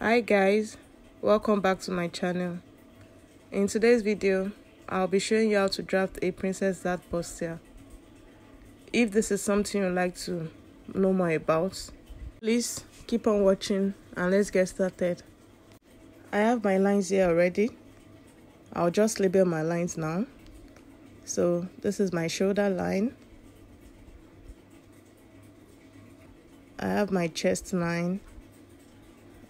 Hi guys, welcome back to my channel. In today's video, I'll be showing you how to draft a princess dart bustier. If this is something you'd like to know more about, please keep on watching and let's get started. I have my lines here already. I'll just label my lines now. So this is my shoulder line. I have my chest line,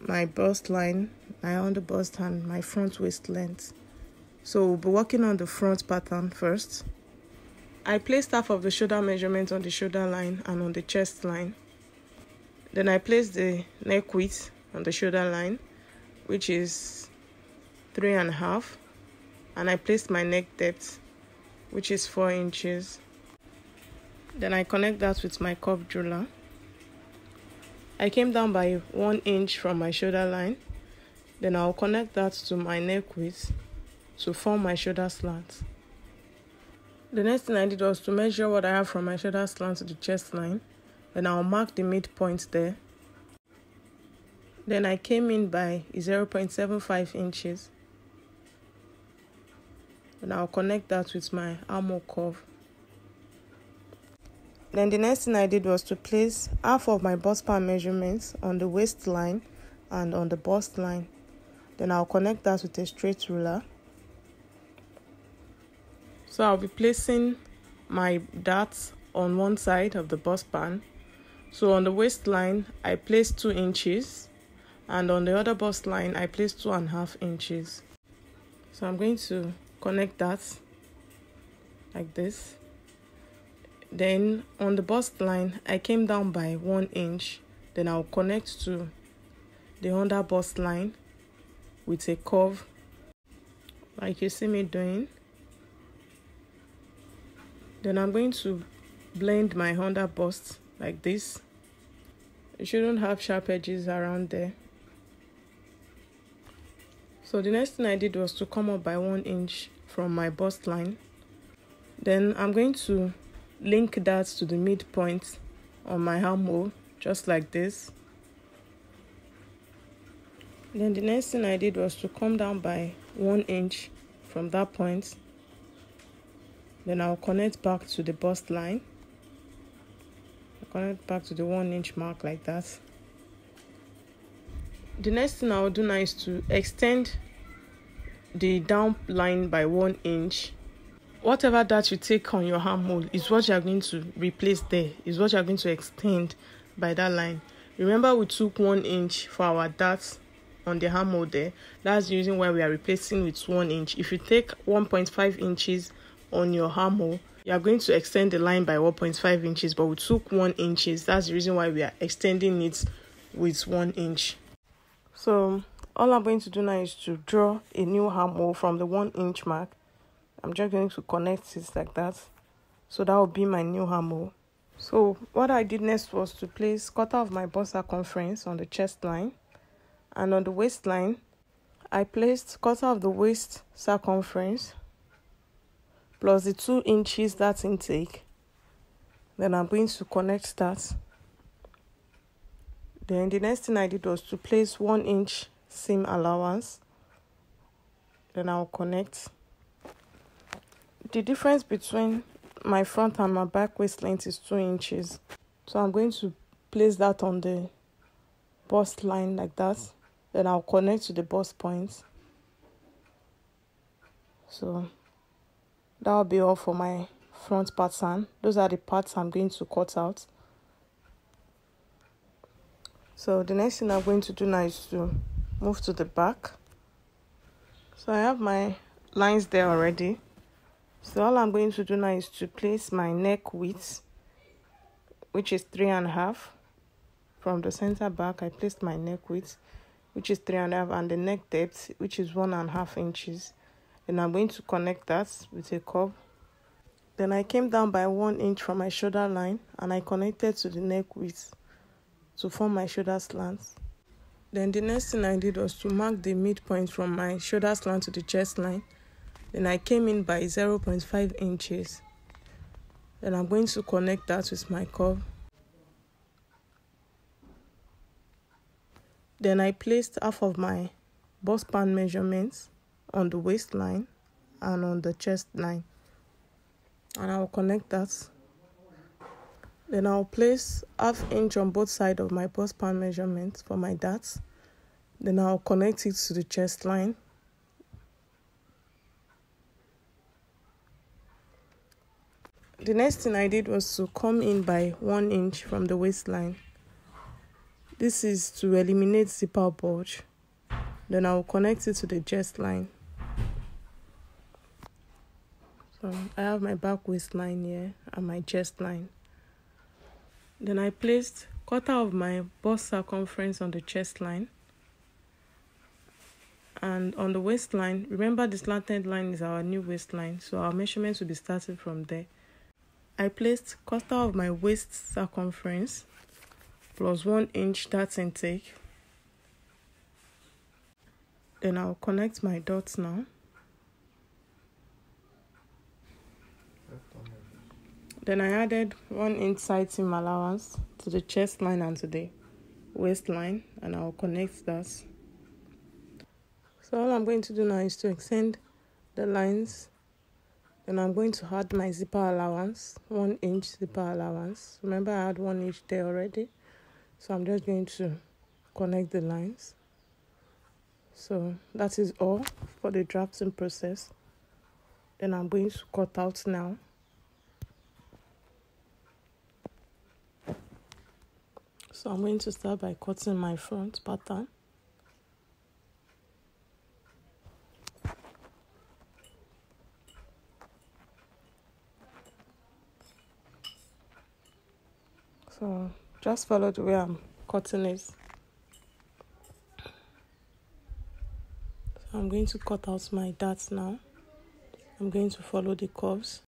my bust line, my under bust and my front waist length. So we'll be working on the front pattern first. I placed half of the shoulder measurement on the shoulder line and on the chest line. Then I placed the neck width on the shoulder line, which is 3.5, and I placed my neck depth, which is 4 inches. Then I connect that with my curved ruler. I came down by 1 inch from my shoulder line. Then I'll connect that to my neck width to form my shoulder slant. The next thing I did was to measure what I have from my shoulder slant to the chest line. Then I'll mark the midpoint there. Then I came in by 0.75 inches. And I'll connect that with my armhole curve. Then the next thing I did was to place half of my bust pan measurements on the waistline and on the bust line. Then I'll connect that with a straight ruler. So I'll be placing my darts on one side of the bust pan. So on the waistline, I placed 2 inches. And on the other bust line, I placed 2.5 inches. So I'm going to connect that like this. Then on the bust line, I came down by 1 inch. Then I'll connect to the under bust line with a curve, like you see me doing. Then I'm going to blend my under bust like this. You shouldn't have sharp edges around there. So the next thing I did was to come up by 1 inch from my bust line. Then I'm going to link that to the midpoint on my armhole, just like this. Then the next thing I did was to come down by 1 inch from that point. Then I'll connect back to the bust line. I'll connect back to the 1 inch mark like that. The next thing I'll do now is to extend the down line by 1 inch. Whatever that you take on your armhole is what you're going to replace there, is what you're going to extend by that line. Remember, we took 1 inch for our darts on the armhole there. That's the reason why we are replacing with 1 inch. If you take 1.5 inches on your armhole, you are going to extend the line by 1.5 inches, but we took 1 inches. That's the reason why we are extending it with 1 inch. So all I'm going to do now is to draw a new armhole from the 1 inch mark. I'm just going to connect it like that. So that will be my new armhole. So what I did next was to place quarter of my bust circumference on the chest line. And on the waistline, I placed quarter of the waist circumference plus the 2 inches that's intake. Then I'm going to connect that. Then the next thing I did was to place 1 inch seam allowance. Then I'll connect. The difference between my front and my back waist length is 2 inches. So I'm going to place that on the bust line like that. Then I'll connect to the bust point. So that will be all for my front pattern. Those are the parts I'm going to cut out. So the next thing I'm going to do now is to move to the back. So I have my lines there already. So all I'm going to do now is to place my neck width, which is 3.5. From the center back, I placed my neck width, which is 3.5, and the neck depth, which is 1.5 inches. Then I'm going to connect that with a curve. Then I came down by 1 inch from my shoulder line, and I connected to the neck width to form my shoulder slant. Then the next thing I did was to mark the midpoint from my shoulder slant to the chest line. Then I came in by 0.5 inches. Then I'm going to connect that with my curve. Then I placed half of my bust band measurements on the waistline and on the chest line, and I'll connect that. Then I'll place 1/2 inch on both sides of my bust band measurement for my darts. Then I'll connect it to the chest line. The next thing I did was to come in by 1 inch from the waistline. This is to eliminate zipper bulge. Then I'll connect it to the chest line. So I have my back waistline here and my chest line. Then I placed 1/4 of my bust circumference on the chest line. And on the waistline, remember the slanted line is our new waistline, so our measurements will be starting from there. I placed 1/4 of my waist circumference plus 1 inch dart intake. Then I'll connect my dots now. Then I added 1 inch side seam allowance to the chest line and to the waistline, and I'll connect that. So all I'm going to do now is to extend the lines. Then I'm going to add my zipper allowance, 1 inch zipper allowance. Remember I had 1 inch there already. So I'm just going to connect the lines. So that is all for the drafting process. Then I'm going to cut out now. So I'm going to start by cutting my front pattern. So just follow the way I'm cutting it. So I'm going to cut out my darts now. I'm going to follow the curves.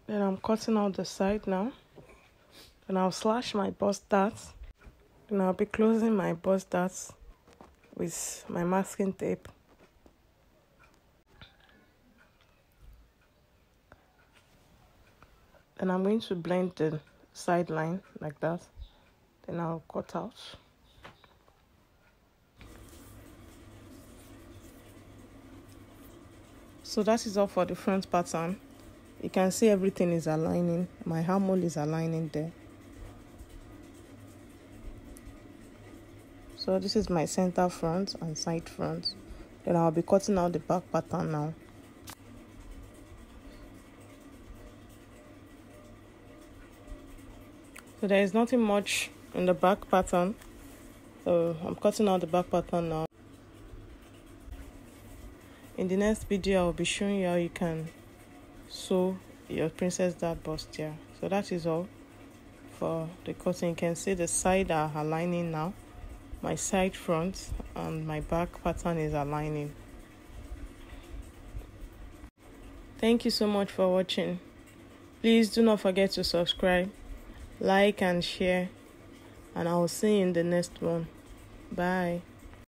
Then I'm cutting out the side now. Then I'll slash my bust darts. Then I'll be closing my bust darts with my masking tape. Then I'm going to blend the side line like that. Then I'll cut out. So that is all for the front pattern. You can see everything is aligning. My armhole is aligning there. So this is my center front and side front. Then I'll be cutting out the back pattern now. So there is nothing much in the back pattern. So I'm cutting out the back pattern now. In the next video, I'll be showing you how you can sew your princess dart bustier. So that is all for the cutting. You can see the sides are aligning now. My side front and my back pattern is aligning. Thank you so much for watching. Please do not forget to subscribe, like and share, and I will see you in the next one. Bye.